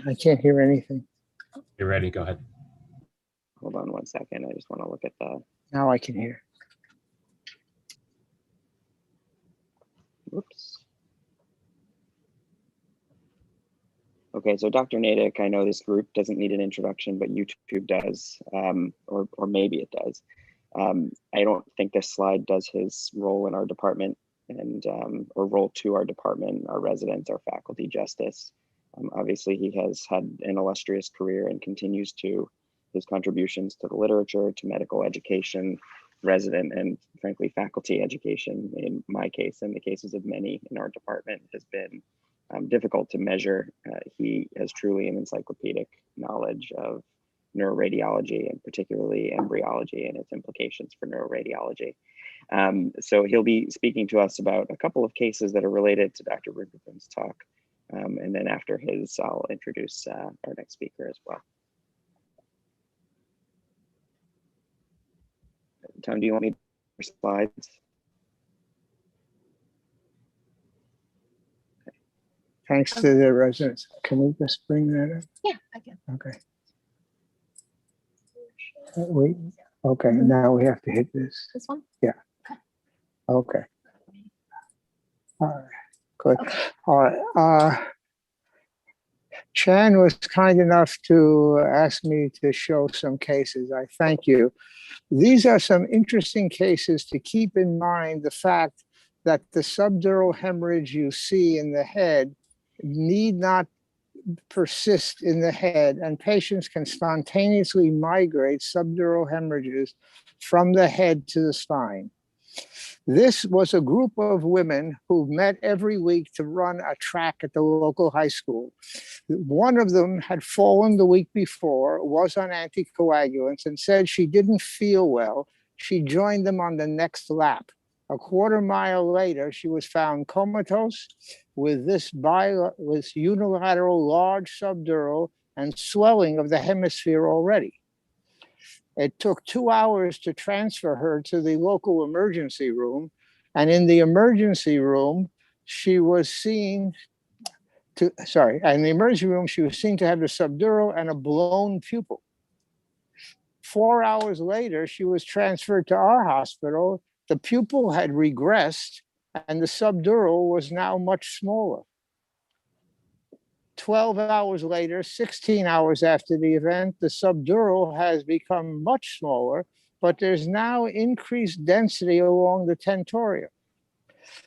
I can't hear anything. You're ready, go ahead. Hold on one second. I just want to look at the. Now I can hear. Whoops. Okay, so Dr. Naidich, I know this group doesn't need an introduction, but YouTube does, or maybe it does. I don't think this slide does his role in our department and or role to our department, our residents, our faculty justice. Obviously, he has had an illustrious career and continues to. His contributions to the literature, to medical education, resident and frankly faculty education, in my case and the cases of many in our department, has been difficult to measure. He has truly an encyclopedic knowledge of neuroradiology and particularly embryology and its implications for neuroradiology. So he'll be speaking to us about a couple of cases that are related to Dr. Ruben's talk. And then after his, I'll introduce our next speaker as well. Tom, do you want me to slides? Thanks to the residents. Can we just bring that up? Yeah, I can. Okay. Wait. Okay, now we have to hit this. This one? Yeah. Okay. All right. Good. All right. Chan was kind enough to ask me to show some cases. I thank you. These are some interesting cases to keep in mind the fact that the subdural hemorrhage you see in the head need not persist in the head, and patients can spontaneously migrate subdural hemorrhages from the head to the spine. This was a group of women who met every week to run a track at the local high school. One of them had fallen the week before, was on anticoagulants, and said she didn't feel well. She joined them on the next lap. A quarter mile later, she was found comatose with this unilateral large subdural and swelling of the hemisphere already. It took 2 hours to transfer her to the local emergency room. And in the emergency room, she was seen to, in the emergency room, she was seen to have a subdural and a blown pupil. 4 hours later, she was transferred to our hospital. The pupil had regressed and the subdural was now much smaller. 12 hours later, 16 hours after the event, the subdural has become much smaller, but there's now increased density along the tentorium.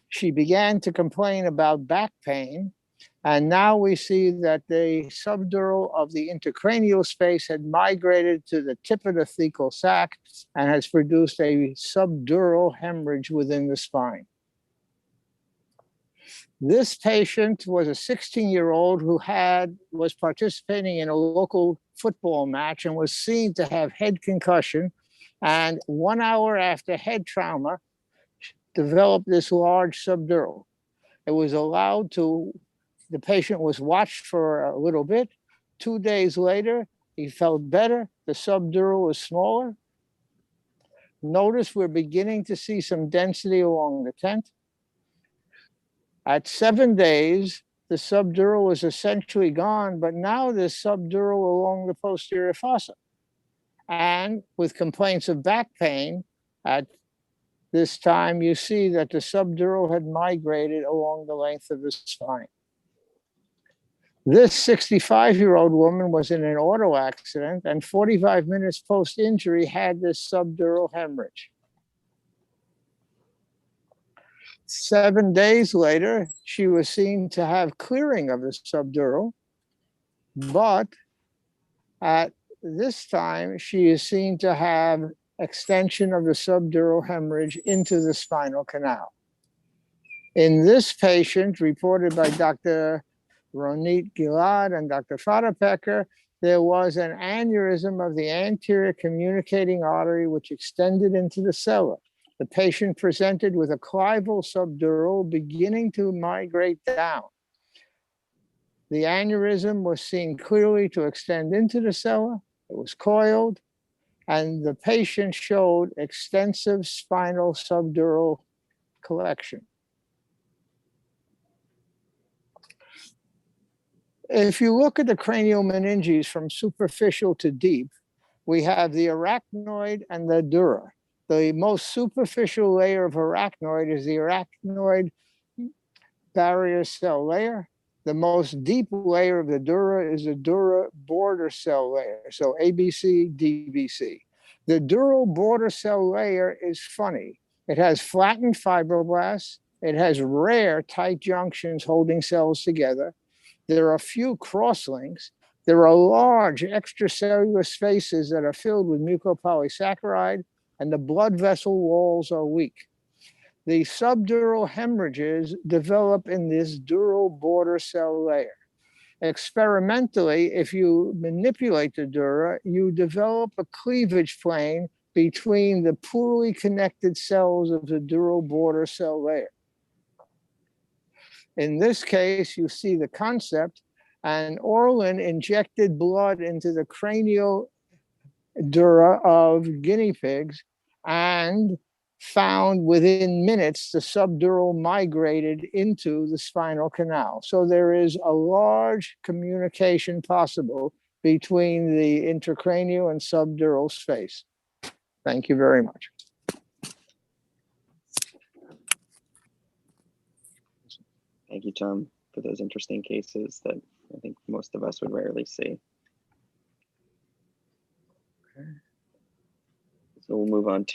She began to complain about back pain, and now we see that the subdural of the intercranial space had migrated to the tip of the thecal sac and has produced a subdural hemorrhage within the spine. This patient was a 16-year-old who was participating in a local football match and was seen to have head concussion, and 1 hour after head trauma, developed this large subdural. It was allowed to, the patient was watched for a little bit. 2 days later, he felt better. The subdural was smaller. Notice we're beginning to see some density along the tent. At 7 days, the subdural was essentially gone, but now there's subdural along the posterior fossa. And with complaints of back pain, at this time, you see that the subdural had migrated along the length of the spine. This 65-year-old woman was in an auto accident and 45 minutes post-injury had this subdural hemorrhage. 7 days later, she was seen to have clearing of the subdural, but at this time, she is seen to have extension of the subdural hemorrhage into the spinal canal. In this patient, reported by Dr. Ronit Gilad and Dr. Fadapecker, there was an aneurysm of the anterior communicating artery which extended into the sella. The patient presented with a clival subdural beginning to migrate down. The aneurysm was seen clearly to extend into the sella. It was coiled, and the patient showed extensive spinal subdural collection. if you look at the cranial meninges from superficial to deep, we have the arachnoid and the dura. The most superficial layer of arachnoid is the arachnoid barrier cell layer. The most deep layer of the dura is the dura border cell layer. So ABC, DBC. The dural border cell layer is funny. It has flattened fibroblasts. It has rare tight junctions holding cells together. There are few crosslinks. There are large extracellular spaces that are filled with mucopolysaccharide, and the blood vessel walls are weak. The subdural hemorrhages develop in this dural border cell layer. Experimentally, if you manipulate the dura, you develop a cleavage plane between the poorly connected cells of the dural border cell layer. In this case, you see the concept, and ORLIN injected blood into the cranial dura of guinea pigs and found within minutes the subdural migrated into the spinal canal. So there is a large communication possible between the intracranial and subdural space. Thank you very much. Thank you, Tom, for those interesting cases that I think most of us would rarely see. So we'll move on